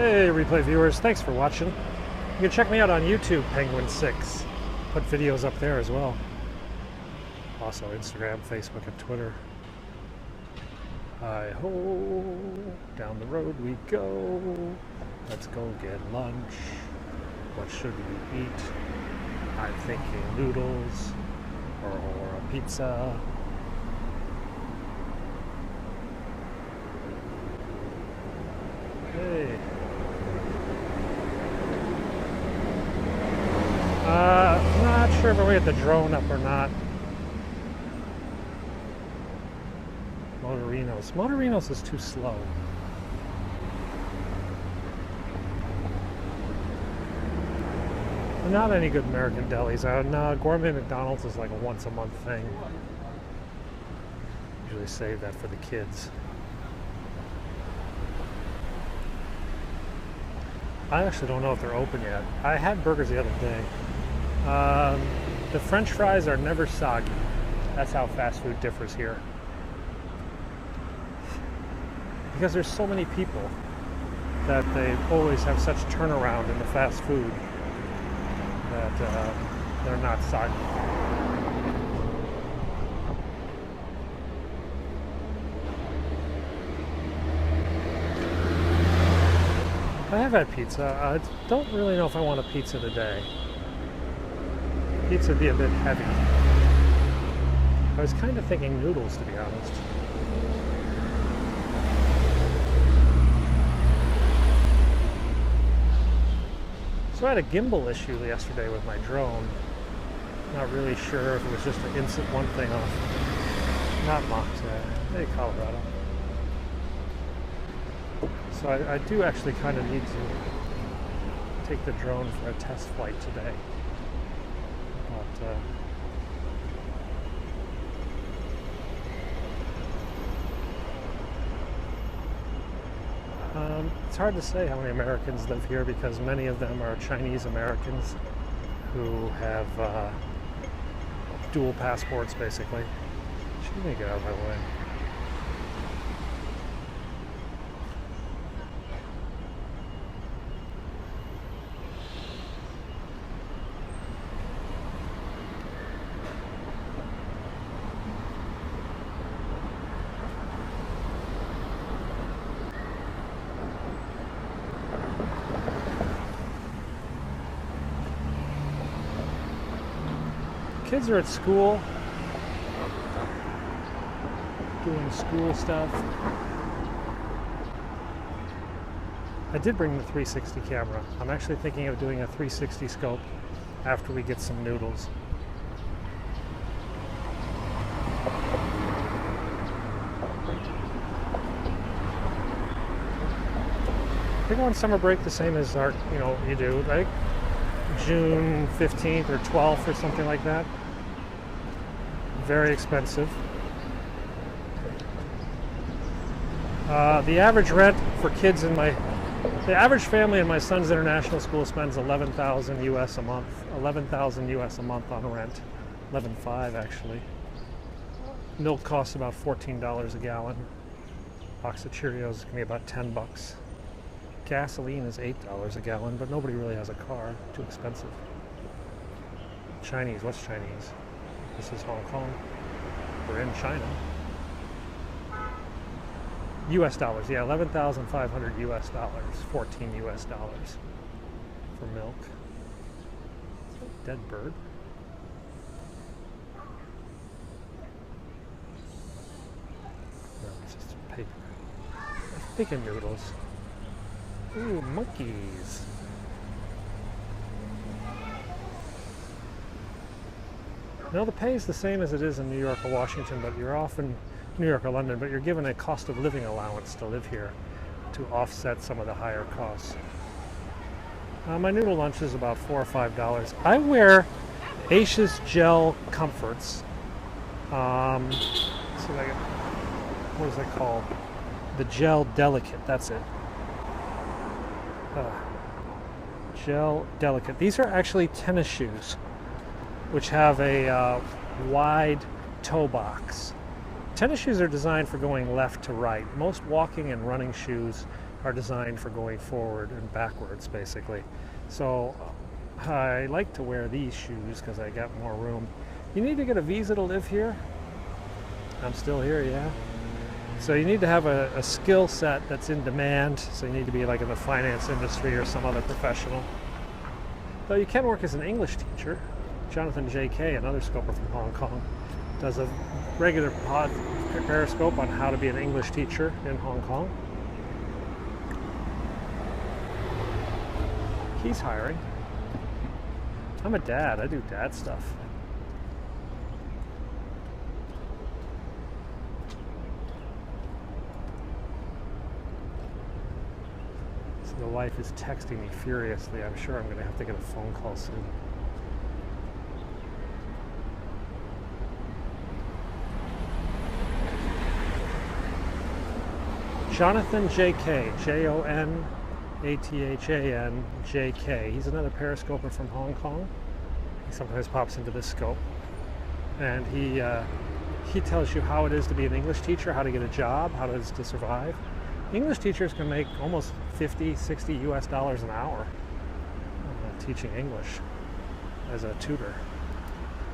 Hey, replay viewers, thanks for watching. You can check me out on YouTube, Penguin6. Put videos up there as well. Also Instagram, Facebook, and Twitter. Hi-ho, down the road we go. Let's go get lunch. What should we eat? I'm thinking noodles or a pizza. Hey. I'm not sure if we get the drone up or not. Motorinos is too slow. Not any good American delis. No, gourmet McDonald's is like a once a month thing. Usually save that for the kids. I actually don't know if they're open yet. I had burgers the other day. The French fries are never soggy. That's how fast food differs here. Because there's so many people that they always have such turnaround in the fast food that they're not soggy. I have had pizza. I don't really know if I want a pizza today. Pizza would be a bit heavy. I was kind of thinking noodles, to be honest. So I had a gimbal issue yesterday with my drone. Not really sure if it was just an instant one thing off. Not Montana, maybe Colorado. So I do actually kind of need to take the drone for a test flight today. But it's hard to say how many Americans live here because many of them are Chinese Americans who have dual passports, basically. She's gonna get out of my way. Kids are at school, doing school stuff. I did bring the 360 camera. I'm actually thinking of doing a 360 scope after we get some noodles. They go on summer break the same as our, you do, right? June 15th or 12th or something like that. Very expensive. The average rent for kids in the average family in my son's international school spends $11,000 US a month. $11,000 US a month on rent. $11,500 actually. Milk costs about $14 a gallon. Box of Cheerios can be about $10. Gasoline is $8 a gallon, but nobody really has a car. Too expensive. Chinese, what's Chinese? This is Hong Kong. We're in China. US dollars, yeah, 11,500 US dollars, 14 US dollars for milk. Dead bird. No, it's just paper. I'm thinking noodles. Ooh, monkeys. Now the pay is the same as it is in New York or Washington, but you're often New York or London, but you're given a cost of living allowance to live here to offset some of the higher costs. My noodle lunch is about $4 or $5. I wear Aisha's Gel Comforts. What is that called? The Gel Delicate, that's it. Gel Delicate. These are actually tennis shoes, which have a wide toe box. Tennis shoes are designed for going left to right. Most walking and running shoes are designed for going forward and backwards, basically. So I like to wear these shoes because I got more room. You need to get a visa to live here. I'm still here, yeah. So you need to have a skill set that's in demand. So you need to be like in the finance industry or some other professional. Though you can work as an English teacher. Jonathan J.K., another scoper from Hong Kong, does a regular Periscope on how to be an English teacher in Hong Kong. He's hiring. I'm a dad. I do dad stuff. So the wife is texting me furiously. I'm sure I'm going to have to get a phone call soon. Jonathan J.K. Jonathan J.K. He's another periscoper from Hong Kong. He sometimes pops into this scope. And he tells you how it is to be an English teacher, how to get a job, how it is to survive. English teachers can make almost 50, 60 US dollars an hour teaching English as a tutor.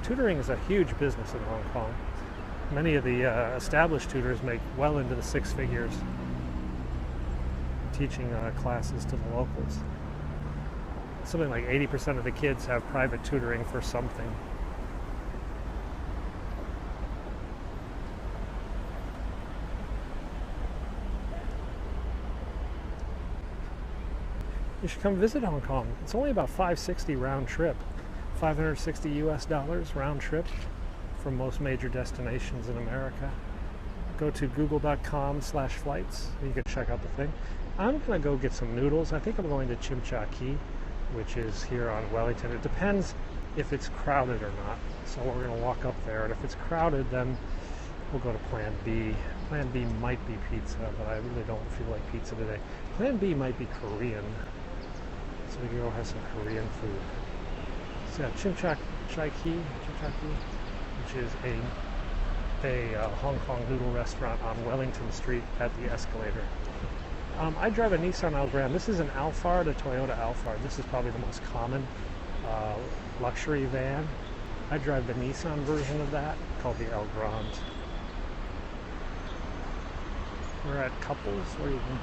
Tutoring is a huge business in Hong Kong. Many of the established tutors make well into the six figures teaching classes to the locals. Something like 80% of the kids have private tutoring for something. You should come visit Hong Kong. It's only about $560 round trip, $560 US dollars round trip from most major destinations in America. Go to google.com/flights. You can check out the thing. I'm going to go get some noodles. I think I'm going to Chim Cha Kee, which is here on Wellington. It depends if it's crowded or not. So we're going to walk up there, and if it's crowded, then we'll go to Plan B. Plan B might be pizza, but I really don't feel like pizza today. Plan B might be Korean, so we can go have some Korean food. So yeah, Chim Cha Kee, which is a Hong Kong noodle restaurant on Wellington Street at the escalator. I drive a Nissan Algram. This is an Alphard, a Toyota Alphard. This is probably the most common luxury van. I drive the Nissan version of that called the El Grande. We're at Couples. What do you think?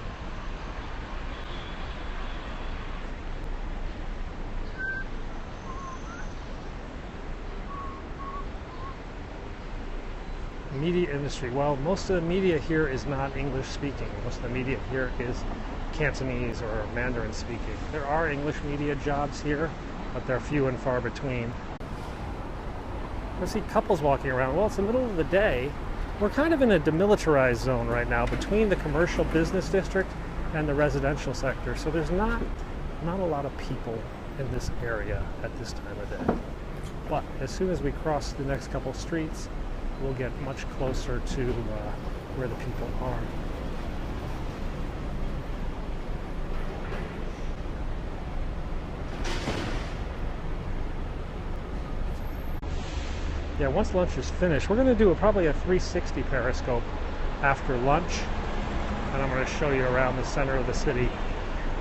Media industry. Well, most of the media here is not English speaking. Most of the media here is Cantonese or Mandarin speaking. There are English media jobs here, but they're few and far between. I see couples walking around. Well, it's the middle of the day. We're kind of in a demilitarized zone right now between the commercial business district and the residential sector. So there's not a lot of people in this area at this time of day. But as soon as we cross the next couple streets, we'll get much closer to where the people are. Yeah, once lunch is finished, we're going to do probably a 360 periscope after lunch, and I'm going to show you around the center of the city.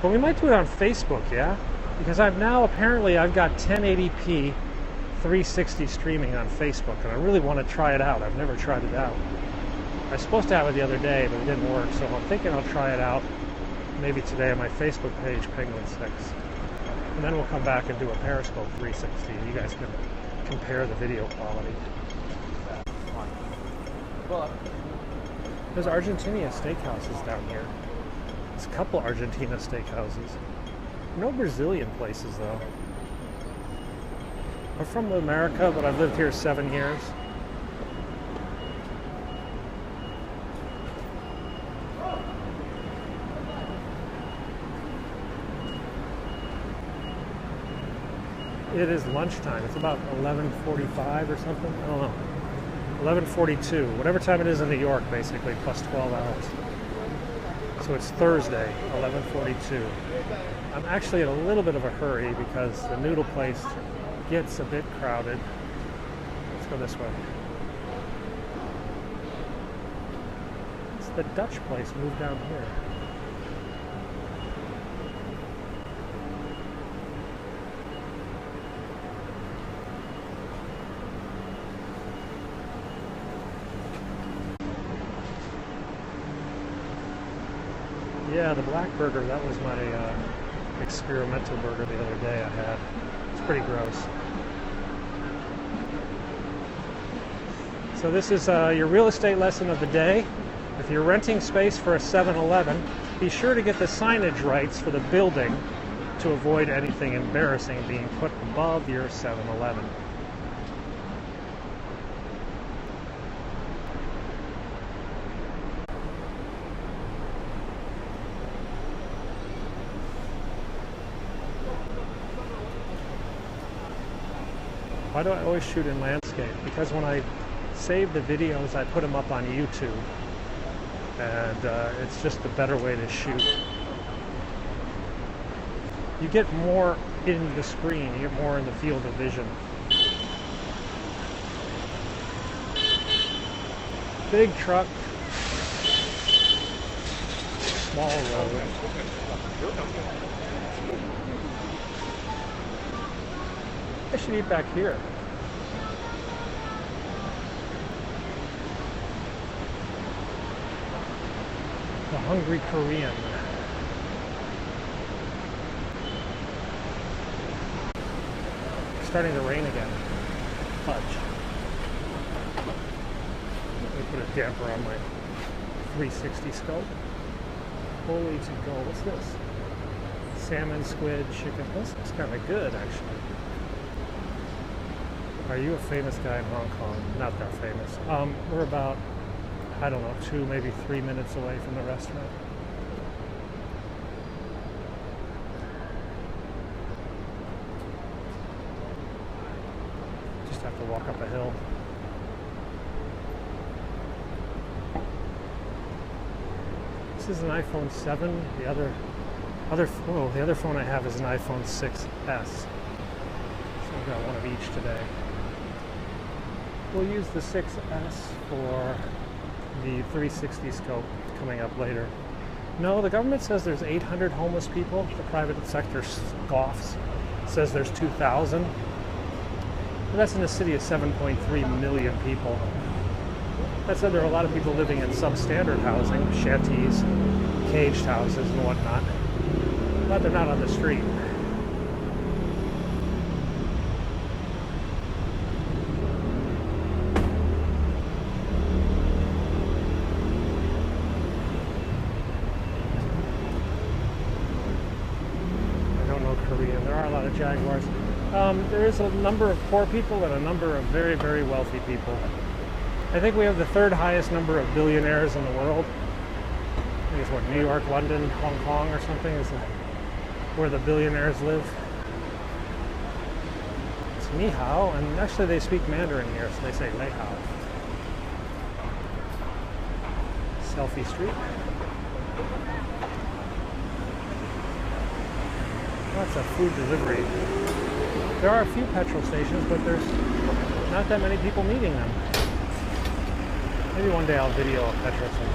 But we might do it on Facebook, yeah? Because I've got 1080p 360 streaming on Facebook, and I really want to try it out. I've never tried it out. I was supposed to have it the other day, but it didn't work, so I'm thinking I'll try it out maybe today on my Facebook page, Penguin 6. And then we'll come back and do a Periscope 360. You guys can compare the video quality. There's Argentina steakhouses down here. There's a couple Argentina steakhouses. No Brazilian places, though. I'm from America, but I've lived here 7 years. It is lunchtime. It's about 11:45 or something. I don't know. 11:42. Whatever time it is in New York, basically, plus 12 hours. So it's Thursday, 11:42. I'm actually in a little bit of a hurry because the noodle place gets a bit crowded. Let's go this way. It's the Dutch place moved down here. Yeah, the black burger, that was my experimental burger the other day I had. It's pretty gross. So this is your real estate lesson of the day. If you're renting space for a 7-Eleven, be sure to get the signage rights for the building to avoid anything embarrassing being put above your 7-Eleven. Why do I always shoot in landscape? Because when I save the videos, I put them up on YouTube. And it's just a better way to shoot. You get more in the screen, you get more in the field of vision. Big truck, small road. I should eat back here. The Hungry Korean. It's starting to rain again. Fudge. Let me put a damper on my 360 scope. Holy to go. What's this? Salmon, squid, chicken. This looks kind of good, actually. Are you a famous guy in Hong Kong? Not that famous. We're about, I don't know, 2, maybe 3 minutes away from the restaurant. Just have to walk up a hill. This is an iPhone 7. The other phone I have is an iPhone 6s. So I've got one of each today. We'll use the 6S for the 360 scope coming up later. No, the government says there's 800 homeless people. The private sector scoffs, says there's 2,000. But that's in a city of 7.3 million people. That said, there are a lot of people living in substandard housing, shanties, caged houses and whatnot. But they're not on the street. There are a lot of Jaguars. There is a number of poor people and a number of very, very wealthy people. I think we have the 3rd highest number of billionaires in the world. I think it's what, New York, London, Hong Kong or something is where the billionaires live. It's ni hao, and actually they speak Mandarin here, so they say lei hao. Selfie Street. Lots of food delivery. There are a few petrol stations, but there's not that many people needing them. Maybe one day I'll video a petrol station.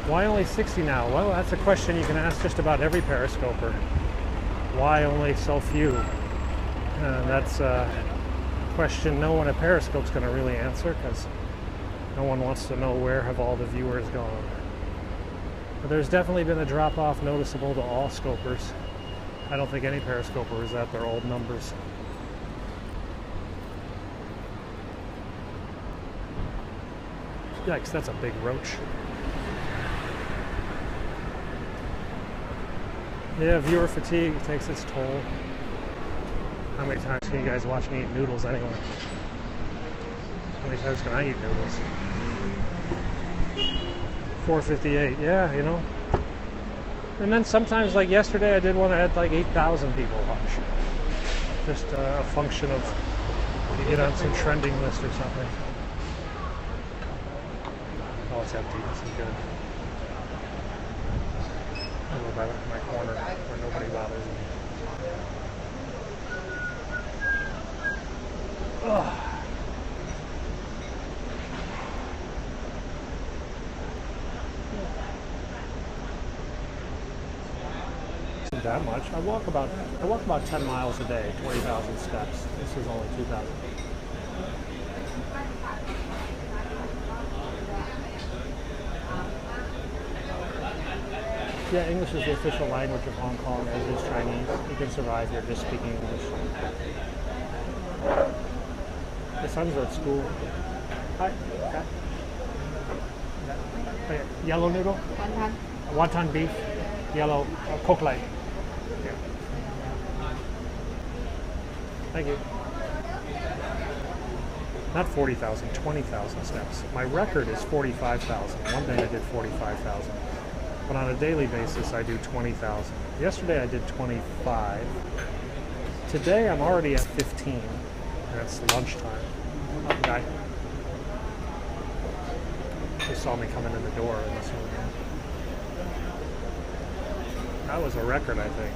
Why only 60 now? Well, that's a question you can ask just about every Periscoper. Why only so few? That's a question no one at Periscope's going to really answer, because no one wants to know where have all the viewers gone. But there's definitely been a drop-off noticeable to all scopers. I don't think any Periscoper is at their old numbers. Yikes, that's a big roach. Yeah, viewer fatigue takes its toll. How many times can you guys watch me eat noodles anyway? How many times can I eat noodles? 4:58, yeah, you know. And then sometimes, like yesterday, I did one that had like 8,000 people watch. Just a function of you get on some trending list or something. Oh, it's empty. This is good. I'll go by my corner where nobody bothers me. Ugh. Isn't that much? I walk about 10 miles a day, 20,000 steps. This is only 2,000. Yeah, English is the official language of Hong Kong, as is Chinese. You can survive here just speaking English. The sons are at school. Hi. Okay. Okay. Yellow noodle? Wonton. Wonton beef. Yellow. Coke light. Yeah. Thank you. Not 40,000, 20,000 steps. My record is 45,000. One day I did 45,000. But on a daily basis, I do 20,000. Yesterday I did 25. Today I'm already at 15. And it's lunchtime. Oh, guy. They saw me coming in the door in this room. That was a record, I think.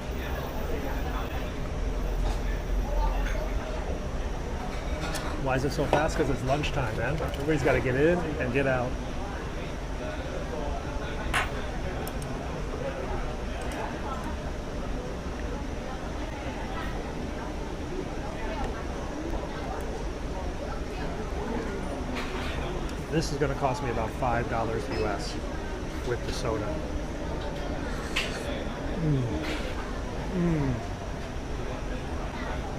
Why is it so fast? Because it's lunchtime, man. Everybody's got to get in and get out. This is going to cost me about $5 US with the soda.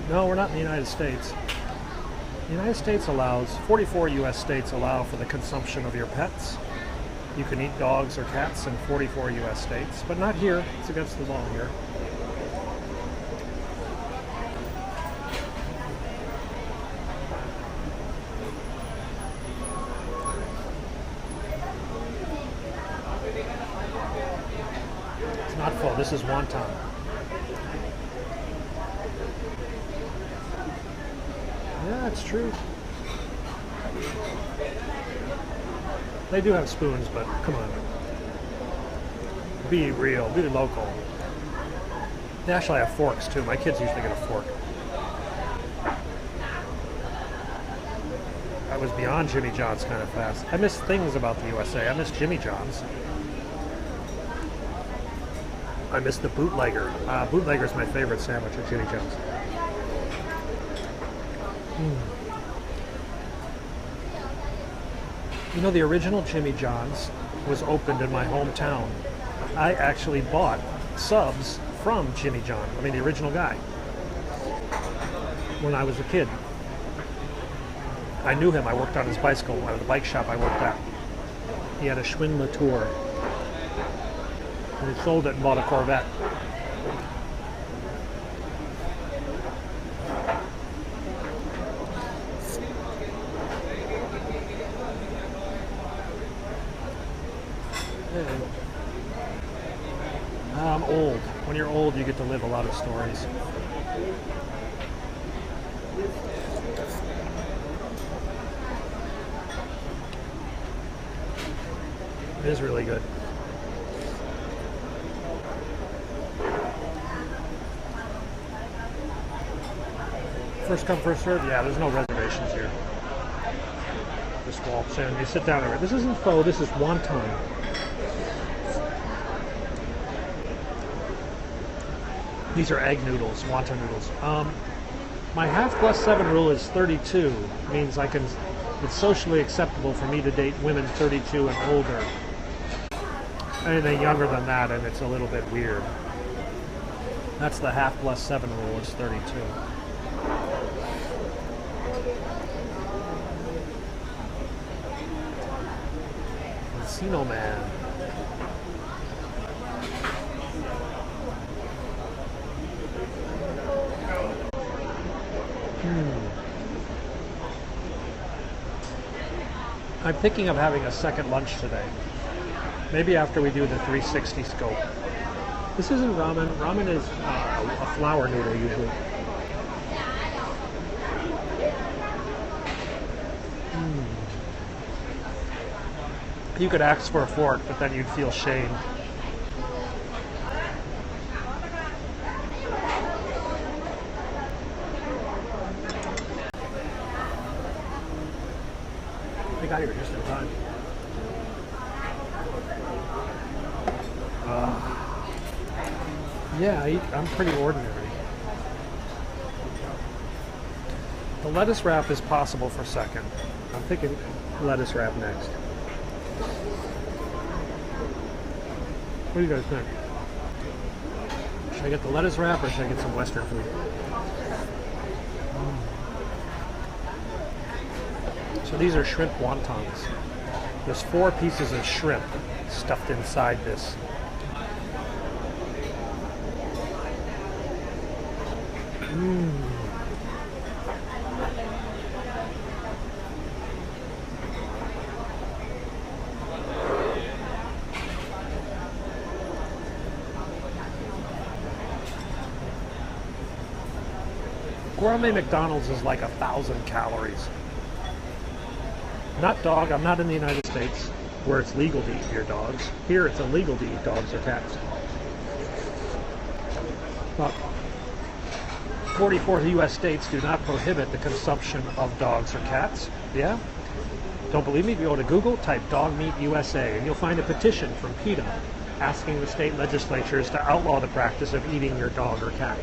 No, we're not in the United States. The United States allows, 44 US states allow for the consumption of your pets. You can eat dogs or cats in 44 US states, but not here. It's against the law here. It's not full. This is wonton. Yeah, it's true. They do have spoons, but come on. Be real, be local. They actually have forks too. My kids usually get a fork. That was beyond Jimmy John's kind of fast. I miss things about the USA. I miss Jimmy John's. I miss the bootlegger. Bootlegger's my favorite sandwich at Jimmy John's. You know, the original Jimmy John's was opened in my hometown. I actually bought subs from Jimmy John. I mean, the original guy. When I was a kid. I knew him. I worked on his bicycle at the bike shop I worked at. He had a Schwinn Latour. And he sold it and bought a Corvette. I'm old. When you're old, you get to live a lot of stories. It is really good. First come, first serve? Yeah, there's no reservations here. Just waltz in. You sit down there. This isn't pho, this is wonton. These are egg noodles, wonton noodles. My half plus 7 rule is 32. Means it's socially acceptable for me to date women 32 and older. Anything younger than that, and it's a little bit weird. That's the half plus 7 rule is 32. Encino Man. I'm thinking of having a second lunch today. Maybe after we do the 360 scope. This isn't ramen. Ramen is a flour noodle usually. You could ask for a fork, but then you'd feel shame. I got here just in time. Yeah, I'm pretty ordinary. The lettuce wrap is possible for second. I'm thinking lettuce wrap next. What do you guys think? Should I get the lettuce wrap or should I get some Western food? So these are shrimp wontons. There's 4 pieces of shrimp stuffed inside this. Gourmet McDonald's is like 1,000 calories. Not dog, I'm not in the United States where it's legal to eat your dogs. Here it's illegal to eat dogs or cats. But 44 US states do not prohibit the consumption of dogs or cats. Yeah? Don't believe me? If you go to Google, type dog meat USA, and you'll find a petition from PETA asking the state legislatures to outlaw the practice of eating your dog or cat,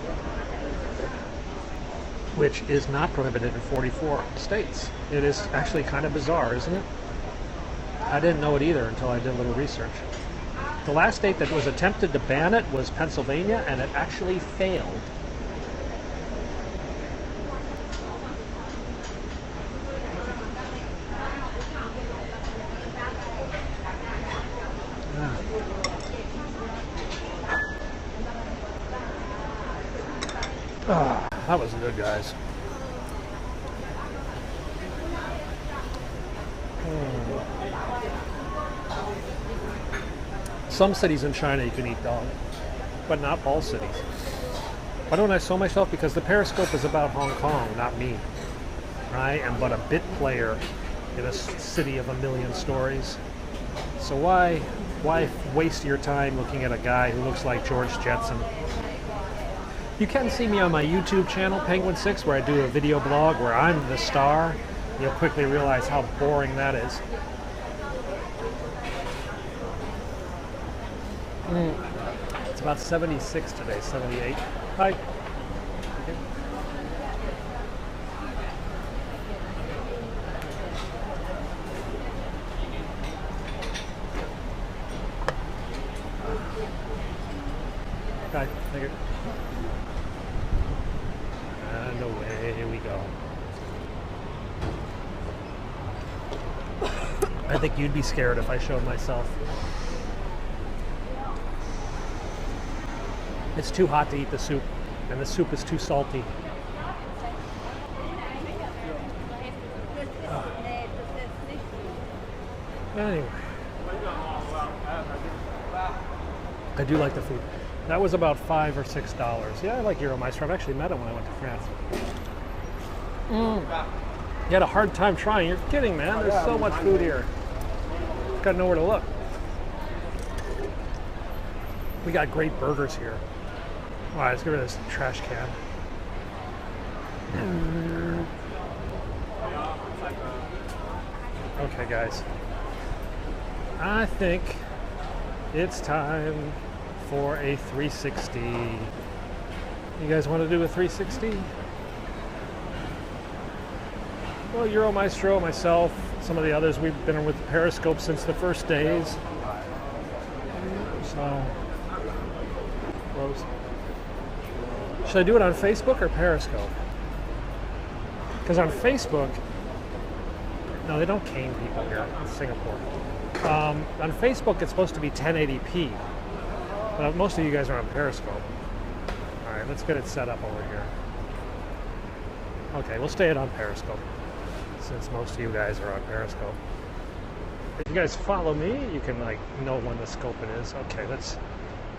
which is not prohibited in 44 states. It is actually kind of bizarre, isn't it? I didn't know it either until I did a little research. The last state that was attempted to ban it was Pennsylvania, and it actually failed. That was good, guys. Some cities in China you can eat dog, but not all cities. Why don't I sell myself? Because the Periscope is about Hong Kong, not me. I am but a bit player in a city of 1,000,000 stories. So why waste your time looking at a guy who looks like George Jetson? You can see me on my YouTube channel, Penguin6, where I do a video blog where I'm the star. You'll quickly realize how boring that is. It's about 76 today, 78. Hi. Hi, thank you. And away we go. I think you'd be scared if I showed myself. It's too hot to eat the soup, and the soup is too salty. Anyway. I do like the food. That was about $5 or $6. Yeah, I like Euromeister. I've actually met him when I went to France. You had a hard time trying. You're kidding, man. There's so much food here. Got nowhere to look. We got great burgers here. All right, let's get rid of this trash can. Okay, guys. I think it's time for a 360. You guys want to do a 360? Well, Euromaestro, myself, some of the others, we've been with Periscope since the first days. So, close. Should I do it on Facebook or Periscope? Because on Facebook, no, they don't cane people here in Singapore. On Facebook, it's supposed to be 1080p. But most of you guys are on Periscope. All right, let's get it set up over here. Okay, we'll stay it on Periscope, since most of you guys are on Periscope. If you guys follow me, you can know when the scope it is. Okay, let's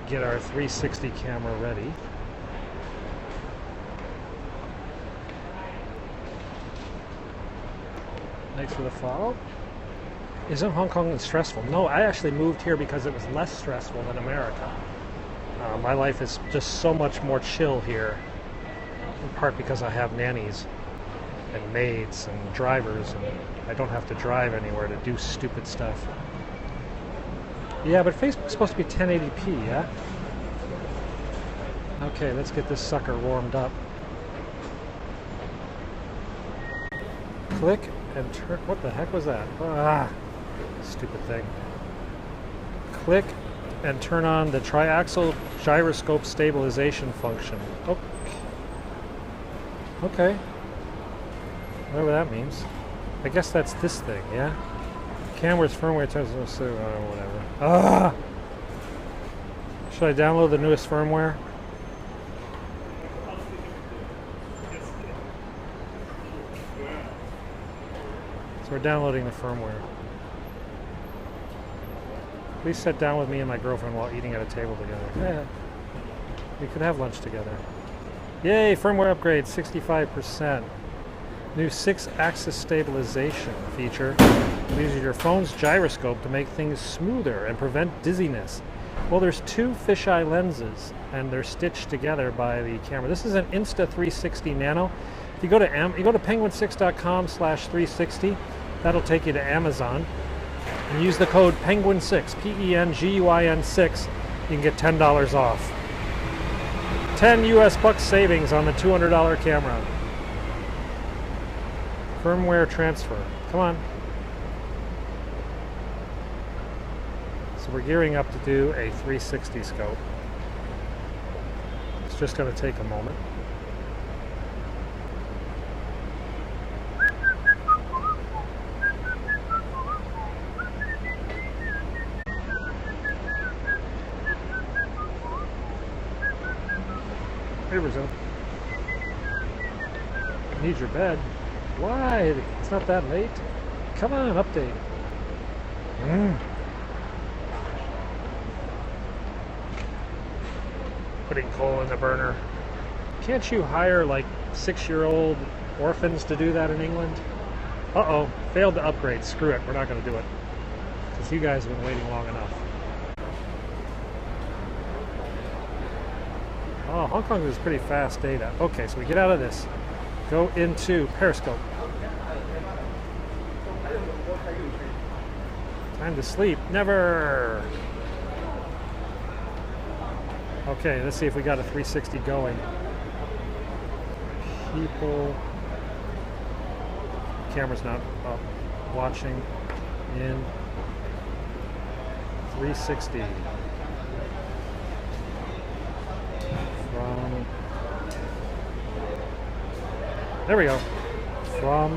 get our 360 camera ready. Thanks for the follow. Isn't Hong Kong stressful? No, I actually moved here because it was less stressful than America. My life is just so much more chill here, in part because I have nannies and maids and drivers, and I don't have to drive anywhere to do stupid stuff. Yeah, but Facebook's supposed to be 1080p, yeah? Okay, let's get this sucker warmed up. Click and turn. What the heck was that? Ah, stupid thing. Click and turn on the triaxial gyroscope stabilization function. Oh. Okay. Whatever that means. I guess that's this thing, yeah? Camera's firmware turns whatever. Ah! Should I download the newest firmware? So we're downloading the firmware. Please sit down with me and my girlfriend while eating at a table together. Yeah. We could have lunch together. Yay, firmware upgrade, 65%. New 6-axis stabilization feature uses your phone's gyroscope to make things smoother and prevent dizziness. Well, there's 2 fisheye lenses, and they're stitched together by the camera. This is an Insta360 Nano. If you go to penguin6.com/360, that'll take you to Amazon. And use the code PENGUIN6, PENGUIN6. You can get $10 off. 10 US bucks savings on the $200 camera. Firmware transfer. Come on. So we're gearing up to do a 360 scope. It's just going to take a moment. Hey, Brazil. Need your bed. Why? It's not that late. Come on, update. Putting coal in the burner. Can't you hire like 6-year-old orphans to do that in England? Uh-oh, failed to upgrade. Screw it, we're not going to do it. Because you guys have been waiting long enough. Oh, Hong Kong is pretty fast data. Okay, so we get out of this. Go into Periscope. Time to sleep. Never! Okay, let's see if we got a 360 going. People. Camera's not up. Watching in 360. From. There we go. From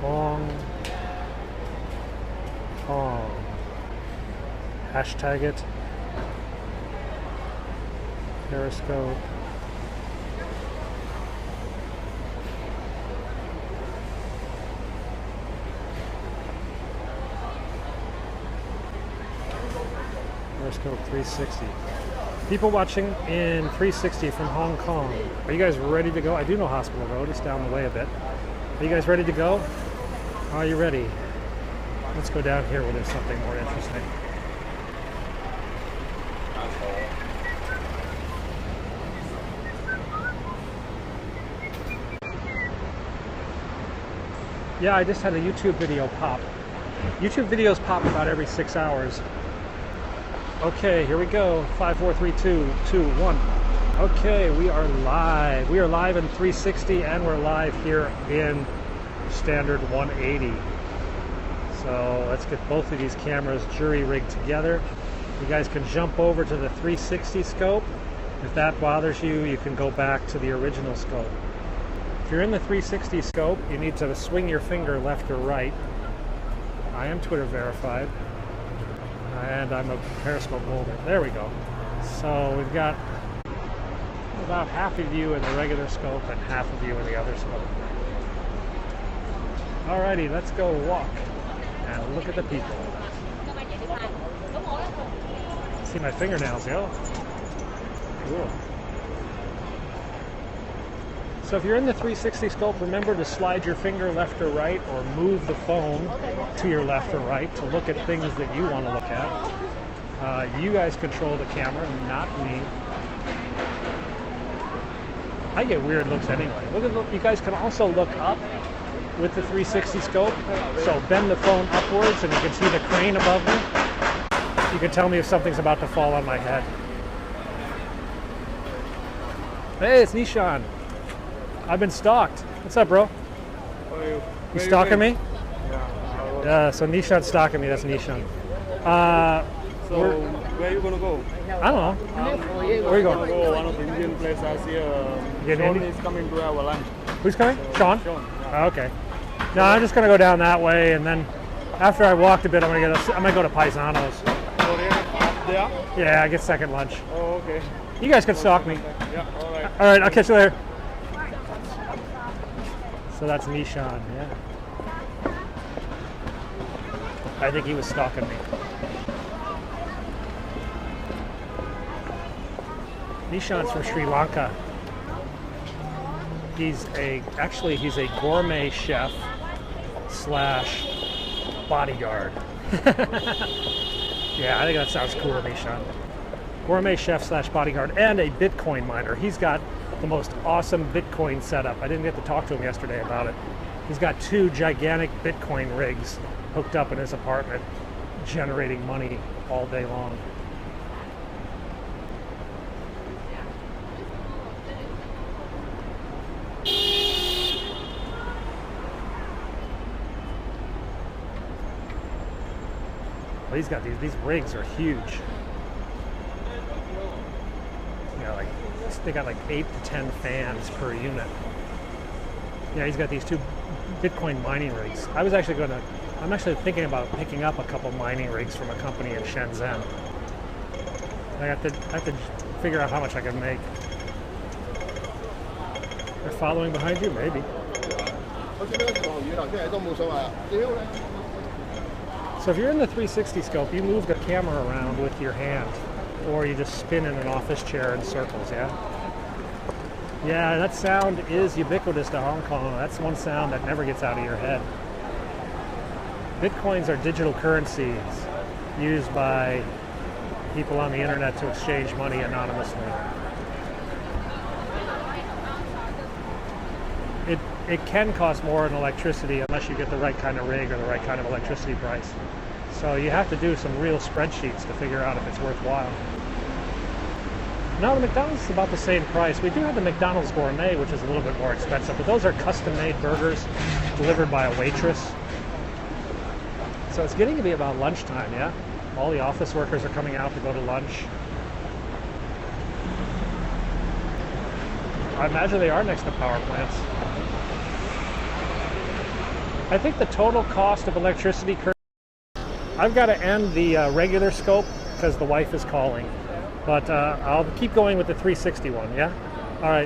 Hong Kong. Hashtag it. Periscope. Periscope 360. People watching in 360 from Hong Kong. Are you guys ready to go? I do know Hospital Road. It's down the way a bit. Are you guys ready to go? Are you ready? Let's go down here where there's something more interesting. Yeah, I just had a YouTube video pop. YouTube videos pop about every 6 hours. Okay, here we go. 5, 4, 3, 2, 2, 1. Okay, we are live. We are live in 360 and we're live here in standard 180. So let's get both of these cameras jury rigged together. You guys can jump over to the 360 scope. If that bothers you, you can go back to the original scope. If you're in the 360 scope, you need to swing your finger left or right. I am Twitter verified. And I'm a Periscope holder. There we go. So we've got about half of you in the regular scope and half of you in the other scope. Alrighty, let's go walk and look at the people. See my fingernails, yo. Cool. So if you're in the 360 scope, remember to slide your finger left or right or move the phone to your left or right to look at things that you want to look at. You guys control the camera, not me. I get weird looks anyway. Look, you guys can also look up with the 360 scope. So bend the phone upwards and you can see the crane above me. You can tell me if something's about to fall on my head. Hey, it's Nishan. I've been stalked. What's up, bro? You stalking me? Yeah. So Nishan's stalking me. That's Nishan. gonna go? I don't know. Where are you going? Go one of the Indian places. I see Get Sean Indian? is coming to our lunch. Who's coming? Sean? Sean. Oh, okay. No, I'm just gonna go down that way, and then after I walked a bit, I'm gonna go to Paisano's. Oh, really? Up there? Yeah, I get second lunch. Oh, okay. You guys can stalk me. Yeah, all right. All right, I'll catch you later. So that's Nishan, yeah. I think he was stalking me. Nishan's from Sri Lanka. He's a gourmet chef slash bodyguard. Yeah, I think that sounds cool, Nishan. Gourmet chef slash bodyguard and a Bitcoin miner. He's got the most awesome Bitcoin setup. I didn't get to talk to him yesterday about it. He's got 2 gigantic Bitcoin rigs hooked up in his apartment, generating money all day long. Well, he's got these rigs are huge. You know, like they got like 8 to 10 fans per unit. Yeah, he's got these 2 Bitcoin mining rigs. I'm actually thinking about picking up a couple mining rigs from a company in Shenzhen. I have to figure out how much I can make. They're following behind you, maybe. So if you're in the 360 scope, you move the camera around with your hand, or you just spin in an office chair in circles, yeah? Yeah, that sound is ubiquitous to Hong Kong. That's one sound that never gets out of your head. Bitcoins are digital currencies used by people on the internet to exchange money anonymously. It can cost more in electricity unless you get the right kind of rig or the right kind of electricity price. So you have to do some real spreadsheets to figure out if it's worthwhile. No, the McDonald's is about the same price. We do have the McDonald's Gourmet, which is a little bit more expensive, but those are custom-made burgers delivered by a waitress. So it's getting to be about lunchtime, yeah? All the office workers are coming out to go to lunch. I imagine they are next to power plants. I think the total cost of electricity I've got to end the regular scope because the wife is calling. But I'll keep going with the 360 one, yeah? All right.